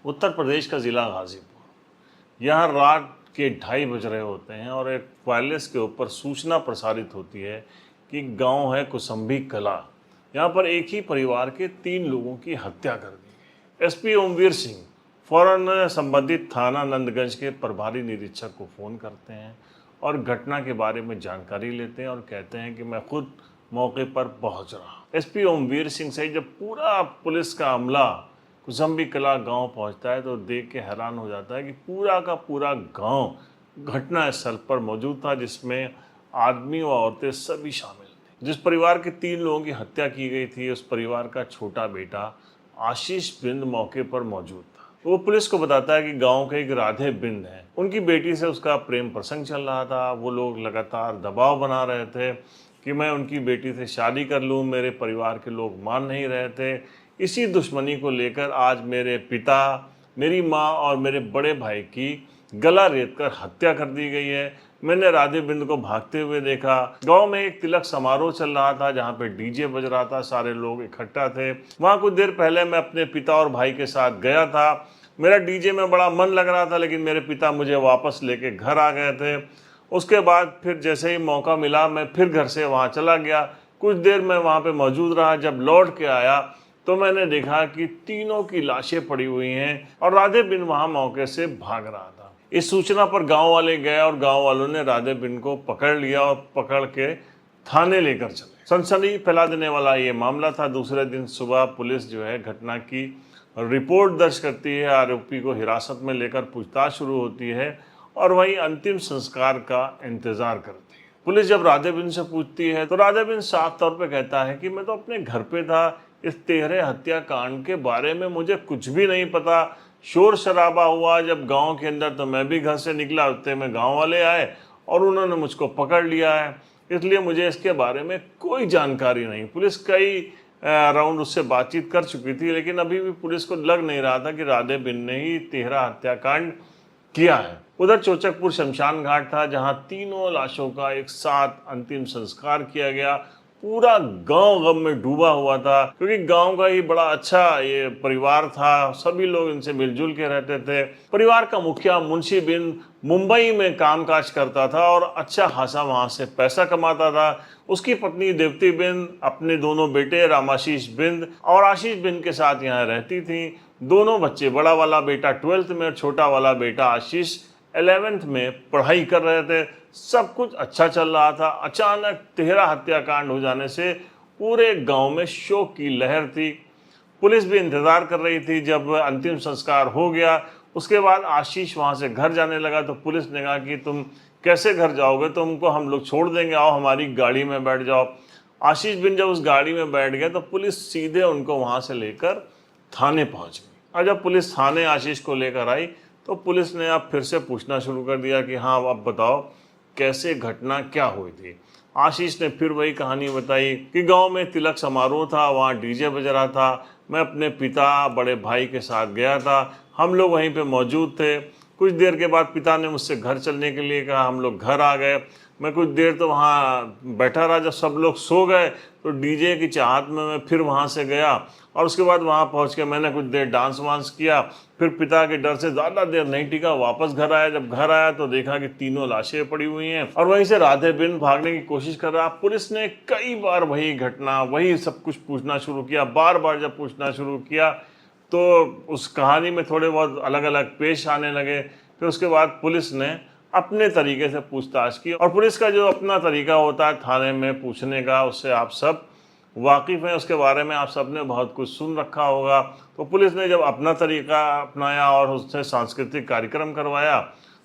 उत्तर प्रदेश का ज़िला गाज़ीपुर। यहाँ रात के 2:30 बज रहे होते हैं और एक वायरलेस के ऊपर सूचना प्रसारित होती है कि गांव है कुसुम्भी कला, यहाँ पर एक ही परिवार के 3 लोगों की हत्या कर दी गई। एसपी ओमवीर सिंह फौरन संबंधित थाना नंदगंज के प्रभारी निरीक्षक को फ़ोन करते हैं और घटना के बारे में जानकारी लेते हैं और कहते हैं कि मैं खुद मौके पर पहुंच रहा। एसपी ओमवीर सिंह से जब पूरा पुलिस का अमला कुसुम्भी कला गांव पहुंचता है तो देख के हैरान हो जाता है कि पूरा का पूरा गांव घटना स्थल पर मौजूद था, जिसमें आदमी व औरतें सभी शामिल थे। जिस परिवार के 3 लोगों की हत्या की गई थी, उस परिवार का छोटा बेटा आशीष बिंद मौके पर मौजूद था। वो पुलिस को बताता है कि गांव के एक राधे बिंद है, उनकी बेटी से उसका प्रेम प्रसंग चल रहा था। वो लोग लगातार दबाव बना रहे थे कि मैं उनकी बेटी से शादी कर लूं। मेरे परिवार के लोग मान नहीं रहे थे। इसी दुश्मनी को लेकर आज मेरे पिता, मेरी माँ और मेरे बड़े भाई की गला रेतकर हत्या कर दी गई है। मैंने राधे बिंद को भागते हुए देखा। गांव में एक तिलक समारोह चल रहा था जहां पे डीजे बज रहा था, सारे लोग इकट्ठा थे। वहां कुछ देर पहले मैं अपने पिता और भाई के साथ गया था। मेरा डीजे में बड़ा मन लग रहा था, लेकिन मेरे पिता मुझे वापस लेके घर आ गए थे। उसके बाद फिर जैसे ही मौका मिला मैं फिर घर से वहाँ चला गया। कुछ देर मैं वहाँ पे मौजूद रहा। जब लौट के आया तो मैंने देखा कि तीनों की लाशें पड़ी हुई हैं और राधे बिन वहाँ मौके से भाग रहा था। इस सूचना पर गांव वाले गए और गांव वालों ने राधे बिन को पकड़ लिया और पकड़ के थाने लेकर चले। सनसनी फैला देने वाला ये मामला था। दूसरे दिन सुबह पुलिस जो है घटना की रिपोर्ट दर्ज करती है, आरोपी को हिरासत में लेकर पूछताछ शुरू होती है और वहीं अंतिम संस्कार का इंतजार करती है। पुलिस जब राधे बिन से पूछती है तो राधे बिन साफ तौर पे कहता है कि मैं तो अपने घर पे था, इस तिहरे हत्याकांड के बारे में मुझे कुछ भी नहीं पता। शोर शराबा हुआ जब गांव के अंदर तो मैं भी घर से निकला, उतने में गांव वाले आए और उन्होंने मुझको पकड़ लिया है, इसलिए मुझे इसके बारे में कोई जानकारी नहीं। पुलिस कई राउंड उससे बातचीत कर चुकी थी, लेकिन अभी भी पुलिस को लग नहीं रहा था कि राधे बिन ने ही तिहरा हत्याकांड किया है। उधर चोचकपुर शमशान घाट था जहां तीनों लाशों का एक साथ अंतिम संस्कार किया गया। पूरा गांव गम में डूबा हुआ था, क्योंकि गांव का ही बड़ा अच्छा ये परिवार था। सभी लोग इनसे मिलजुल के रहते थे। परिवार का मुखिया मुंशी बिन मुंबई में कामकाज करता था और अच्छा खासा वहां से पैसा कमाता था। उसकी पत्नी देवती बिंद अपने दोनों बेटे रामाशीष बिंद और आशीष बिंद के साथ यहाँ रहती थी। दोनों बच्चे, बड़ा वाला बेटा 12th में और छोटा वाला बेटा आशीष 11th में पढ़ाई कर रहे थे। सब कुछ अच्छा चल रहा था। अचानक तिहरा हत्याकांड हो जाने से पूरे गांव में शोक की लहर थी। पुलिस भी इंतजार कर रही थी। जब अंतिम संस्कार हो गया उसके बाद आशीष वहां से घर जाने लगा तो पुलिस ने कहा कि तुम कैसे घर जाओगे, तुमको हम लोग छोड़ देंगे, आओ हमारी गाड़ी में बैठ जाओ। आशीष बिन जब उस गाड़ी में बैठ गए तो पुलिस सीधे उनको वहां से लेकर थाने पहुंच गई। और जब पुलिस थाने आशीष को लेकर आई तो पुलिस ने अब फिर से पूछना शुरू कर दिया कि हाँ अब बताओ कैसे घटना क्या हुई थी। आशीष ने फिर वही कहानी बताई कि गांव में तिलक समारोह था, वहाँ डीजे बज रहा था। मैं अपने पिता, बड़े भाई के साथ गया था, हम लोग वहीं पे मौजूद थे। कुछ देर के बाद पिता ने मुझसे घर चलने के लिए कहा, हम लोग घर आ गए। मैं कुछ देर तो वहाँ बैठा रहा। जब सब लोग सो गए तो डीजे की चाहत में मैं फिर वहाँ से गया और उसके बाद वहाँ पहुँच के मैंने कुछ देर डांस वांस किया। फिर पिता के डर से ज़्यादा देर नहीं टिका, वापस घर आया। जब घर आया तो देखा कि तीनों लाशें पड़ी हुई हैं और वहीं से राधे बिन भागने की कोशिश कर रहा। पुलिस ने कई बार वही घटना, वही सब कुछ पूछना शुरू किया। बार बार जब पूछना शुरू किया तो उस कहानी में थोड़े बहुत अलग अलग पेश आने लगे। फिर उसके बाद पुलिस ने अपने तरीके से पूछताछ की और पुलिस का जो अपना तरीका होता है थाने में पूछने का, उससे आप सब वाकिफ़ हैं, उसके बारे में आप सब ने बहुत कुछ सुन रखा होगा। तो पुलिस ने जब अपना तरीका अपनाया और उससे सांस्कृतिक कार्यक्रम करवाया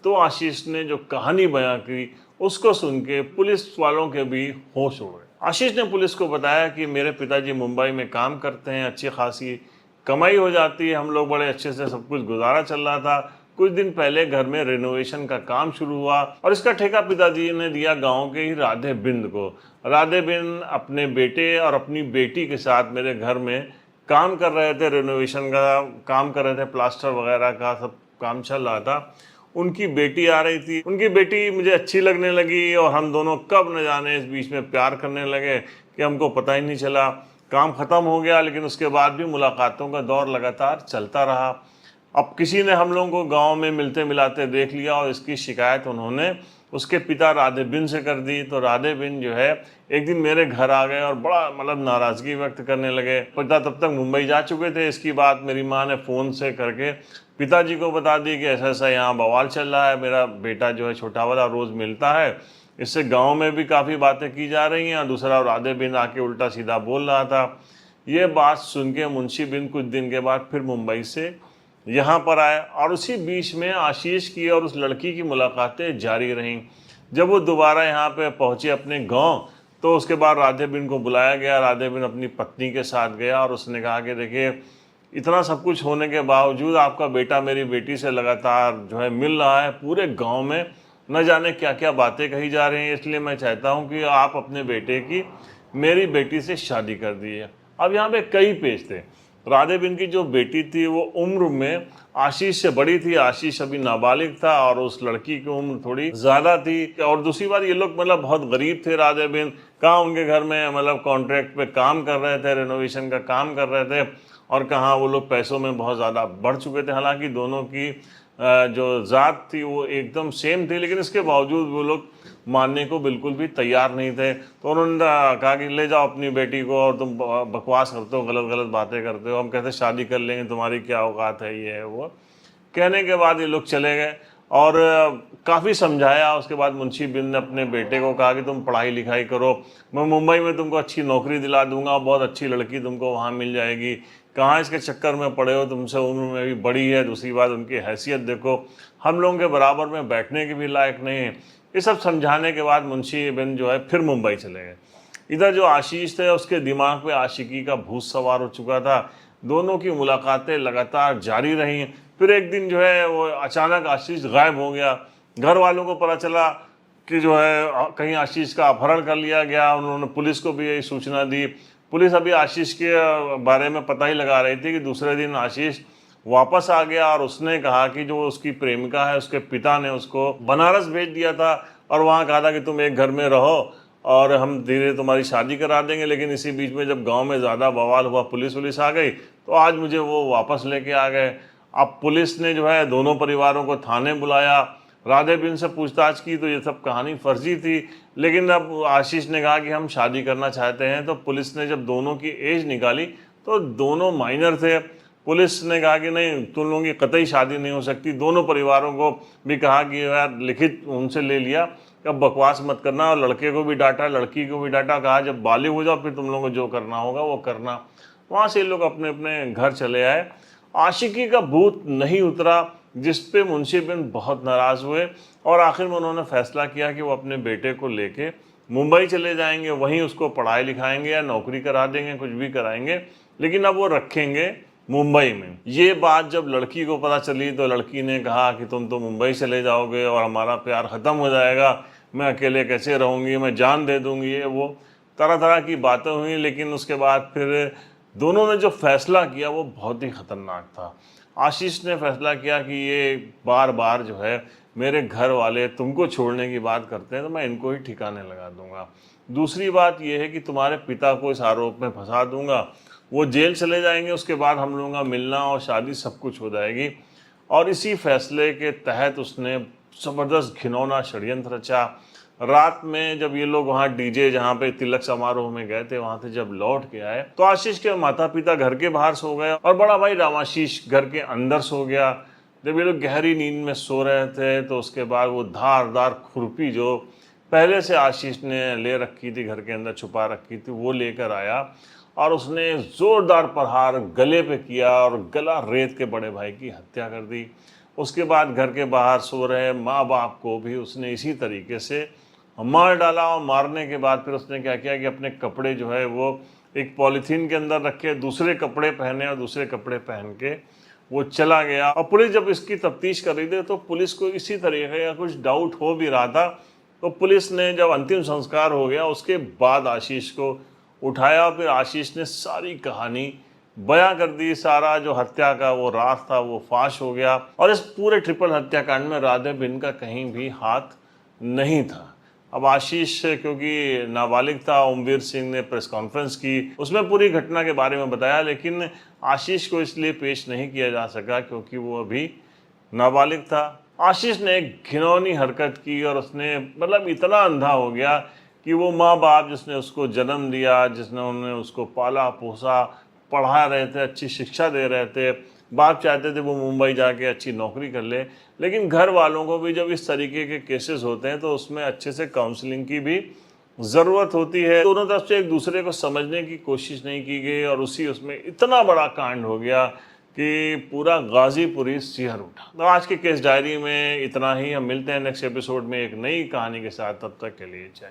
तो आशीष ने जो कहानी बयां की उसको सुन के पुलिस वालों के भी होश उड़ गए। आशीष ने पुलिस को बताया कि मेरे पिताजी मुंबई में काम करते हैं, अच्छी खासी कमाई हो जाती है, हम लोग बड़े अच्छे से सब कुछ गुजारा चल रहा था। कुछ दिन पहले घर में रेनोवेशन का काम शुरू हुआ और इसका ठेका पिताजी ने दिया गांव के ही राधे बिंद को। राधे बिंद अपने बेटे और अपनी बेटी के साथ मेरे घर में काम कर रहे थे, रेनोवेशन का काम कर रहे थे, प्लास्टर वगैरह का सब काम चल रहा था। उनकी बेटी आ रही थी, उनकी बेटी मुझे अच्छी लगने लगी और हम दोनों कब न जाने इस बीच में प्यार करने लगे कि हमको पता ही नहीं चला। काम ख़त्म हो गया, लेकिन उसके बाद भी मुलाकातों का दौर लगातार चलता रहा। अब किसी ने हम लोगों को गांव में मिलते मिलाते देख लिया और इसकी शिकायत उन्होंने उसके पिता राधे बिन से कर दी। तो राधे बिन जो है एक दिन मेरे घर आ गए और बड़ा मतलब नाराज़गी व्यक्त करने लगे। पिता तब तक मुंबई जा चुके थे। इसकी बात मेरी माँ ने फ़ोन से करके पिताजी को बता दी कि ऐसा ऐसा यहाँ बवाल चल रहा है, मेरा बेटा जो है छोटा वाला रोज़ मिलता है, इससे गांव में भी काफ़ी बातें की जा रही हैं, और दूसरा राधे बिन आके उल्टा सीधा बोल रहा था। ये बात सुन के मुंशी बिन कुछ दिन के बाद फिर मुंबई से यहाँ पर आए, और उसी बीच में आशीष की और उस लड़की की मुलाकातें जारी रहीं। जब वो दोबारा यहाँ पे पहुँचे अपने गांव, तो उसके बाद राधे बिन को बुलाया गया। राधे बिन अपनी पत्नी के साथ गया और उसने कहा कि देखिए, इतना सब कुछ होने के बावजूद आपका बेटा मेरी बेटी से लगातार जो है मिल रहा है, पूरे गांव में न जाने क्या क्या बातें कही जा रही हैं, इसलिए मैं चाहता हूं कि आप अपने बेटे की मेरी बेटी से शादी कर दीजिए। अब यहाँ पे कई पेज थे। राधे बिन की जो बेटी थी वो उम्र में आशीष से बड़ी थी, आशीष अभी नाबालिग था, और उस लड़की की उम्र थोड़ी ज़्यादा थी। और दूसरी बात, ये लोग मतलब बहुत गरीब थे। राधे बिन कहाँ उनके घर में मतलब कॉन्ट्रैक्ट पे काम कर रहे थे, रेनोवेशन का काम कर रहे थे, और कहाँ वो लोग पैसों में बहुत ज़्यादा बढ़ चुके थे। हालांकि दोनों की जो ज़ात थी वो एकदम सेम थी, लेकिन इसके बावजूद वो लोग मानने को बिल्कुल भी तैयार नहीं थे। तो उन्होंने कहा कि ले जाओ अपनी बेटी को, और तुम बकवास करते हो, गलत गलत बातें करते हो, हम कहते शादी कर लेंगे, तुम्हारी क्या औकात है, ये है वो। कहने के बाद ये लोग चले गए और काफ़ी समझाया। उसके बाद मुंशी बिन ने अपने बेटे को कहा कि तुम पढ़ाई लिखाई करो, मैं मुंबई में तुमको अच्छी नौकरी दिला दूंगा, बहुत अच्छी लड़की तुमको वहाँ मिल जाएगी, कहाँ इसके चक्कर में पड़े हो, तुमसे उम्र में भी बड़ी है, दूसरी बात उनकी हैसियत देखो, हम लोगों के बराबर में बैठने के भी लायक नहीं है। ये सब समझाने के बाद मुंशी बिन जो है फिर मुंबई चले गए। इधर जो आशीष थे उसके दिमाग पे आशिकी का भूत सवार हो चुका था। दोनों की मुलाकातें लगातार जारी रही। फिर एक दिन जो है वो अचानक आशीष गायब हो गया। घर वालों को पता चला कि जो है कहीं आशीष का अपहरण कर लिया गया। उन्होंने पुलिस को भी यही सूचना दी। पुलिस अभी आशीष के बारे में पता ही लगा रही थी कि दूसरे दिन आशीष वापस आ गया, और उसने कहा कि जो उसकी प्रेमिका है उसके पिता ने उसको बनारस भेज दिया था, और वहाँ कहा था कि तुम एक घर में रहो और हम धीरे तुम्हारी शादी करा देंगे। लेकिन इसी बीच में जब गांव में ज़्यादा बवाल हुआ, पुलिस आ गई, तो आज मुझे वो वापस लेके आ गए। अब पुलिस ने जो है दोनों परिवारों को थाने बुलाया, राधे बिन से पूछताछ की, तो ये सब कहानी फर्जी थी। लेकिन अब आशीष ने कहा कि हम शादी करना चाहते हैं। तो पुलिस ने जब दोनों की एज निकाली तो दोनों माइनर थे। पुलिस ने कहा कि नहीं, तुम लोगों की कतई शादी नहीं हो सकती। दोनों परिवारों को भी कहा कि यार लिखित उनसे ले लिया कि अब बकवास मत करना, और लड़के को भी डांटा, लड़की को भी डांटा, कहा जब बालिग हो जाओ फिर तुम लोगों को जो करना होगा वो करना। वहाँ से लोग अपने अपने घर चले आए। आशिकी का भूत नहीं उतरा, जिस पे मुंशी बिन बहुत नाराज़ हुए, और आखिर में उन्होंने फैसला किया कि वो अपने बेटे को लेके मुंबई चले जाएंगे, वहीं उसको पढ़ाई लिखाएंगे या नौकरी करा देंगे, कुछ भी कराएंगे, लेकिन अब वो रखेंगे मुंबई में। ये बात जब लड़की को पता चली तो लड़की ने कहा कि तुम तो मुंबई चले जाओगे और हमारा प्यार ख़त्म हो जाएगा, मैं अकेले कैसे रहूँगी, मैं जान दे दूँगी, ये वो तरह तरह की बातें हुई। लेकिन उसके बाद फिर दोनों ने जो फैसला किया वो बहुत ही ख़तरनाक था। आशीष ने फैसला किया कि ये बार बार जो है मेरे घर वाले तुमको छोड़ने की बात करते हैं, तो मैं इनको ही ठिकाने लगा दूंगा। दूसरी बात यह है कि तुम्हारे पिता को इस आरोप में फंसा दूंगा, वो जेल चले जाएंगे, उसके बाद हम लोगों का मिलना और शादी सब कुछ हो जाएगी। और इसी फैसले के तहत उसने ज़बरदस्त घिनौना षड्यंत्र रचा। रात में जब ये लोग वहाँ डीजे जहाँ पे तिलक समारोह में गए थे, वहाँ से जब लौट के आए तो आशीष के माता पिता घर के बाहर सो गए और बड़ा भाई रामाशीष घर के अंदर सो गया। जब ये लोग गहरी नींद में सो रहे थे तो उसके बाद वो धारदार खुरपी जो पहले से आशीष ने ले रखी थी, घर के अंदर छुपा रखी थी, वो लेकर आया और उसने ज़ोरदार प्रहार गले पे किया और गला रेत के बड़े भाई की हत्या कर दी। उसके बाद घर के बाहर सो रहे माँ बाप को भी उसने इसी तरीके से मार डाला। और मारने के बाद फिर उसने क्या किया कि अपने कपड़े जो है वो एक पॉलीथीन के अंदर रखे, दूसरे कपड़े पहने और दूसरे कपड़े पहन के वो चला गया। और पुलिस जब इसकी तफ्तीश कर रही थी तो पुलिस को इसी तरीके का कुछ डाउट हो भी रहा था। तो पुलिस ने जब अंतिम संस्कार हो गया उसके बाद आशीष को उठाया, फिर आशीष ने सारी कहानी बयां कर दी। सारा जो हत्या का वो राज था वो फाश हो गया और इस पूरे ट्रिपल हत्याकांड में राधे बिन का कहीं भी हाथ नहीं था। अब आशीष क्योंकि नाबालिग था, ओमवीर सिंह ने प्रेस कॉन्फ्रेंस की, उसमें पूरी घटना के बारे में बताया, लेकिन आशीष को इसलिए पेश नहीं किया जा सका क्योंकि वो अभी नाबालिग था। आशीष ने एक घिनौनी हरकत की और उसने मतलब इतना अंधा हो गया कि वो माँ बाप जिसने उसको जन्म दिया, जिसने उन्हें उसको पाला पोसा, पढ़ा रहे थे, अच्छी शिक्षा दे रहे थे, बाप चाहते थे वो मुंबई जाके अच्छी नौकरी कर ले, लेकिन घर वालों को भी जब इस तरीके के केसेस होते हैं तो उसमें अच्छे से काउंसलिंग की भी ज़रूरत होती है। दोनों तरफ से एक दूसरे को समझने की कोशिश नहीं की गई और उसमें इतना बड़ा कांड हो गया कि पूरा गाजीपुर ही सिहर उठा। तो आज के केस डायरी में इतना ही। हम मिलते हैं नेक्स्ट एपिसोड में एक नई कहानी के साथ। तब तक के लिए जय।